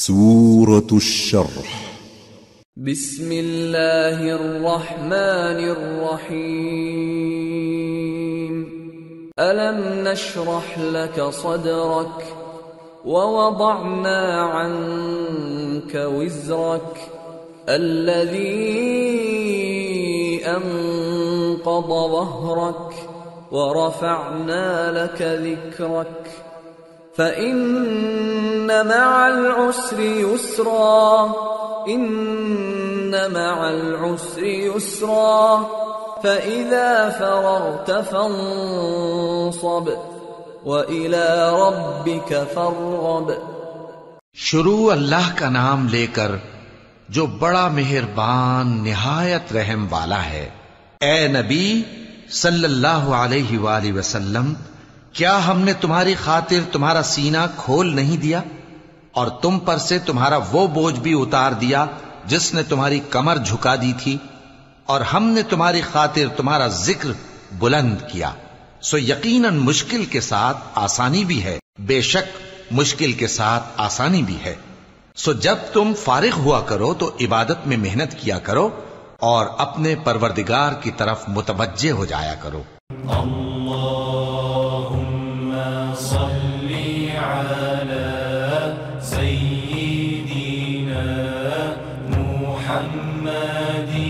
سورة الشرح. بسم الله الرحمن الرحيم. ألم نشرح لك صدرك ووضعنا عنك وزرك الذي أنقض ظهرك ورفعنا لك ذكرك فإن مع العسر يسرا إن مع العسر يسرا فإذا فرغت فانصب وإلى ربك فارغب। शुरू अल्लाह का नाम लेकर जो बड़ा मेहरबान निहायत रहम वाला है। ए नबी सल्लल्लाहु अलैहि वसल्लम, क्या हमने तुम्हारी खातिर तुम्हारा सीना खोल नहीं दिया और तुम पर से तुम्हारा वो बोझ भी उतार दिया जिसने तुम्हारी कमर झुका दी थी, और हमने तुम्हारी खातिर तुम्हारा जिक्र बुलंद किया। सो यकीनन मुश्किल के साथ आसानी भी है, बेशक मुश्किल के साथ आसानी भी है। सो जब तुम फारिग हुआ करो तो इबादत में मेहनत किया करो और अपने परवरदिगार की तरफ मुतवज्जे हो जाया करो। अल्लाहुम्मा सल्ली अला सय्यिदिना मुहम्मदी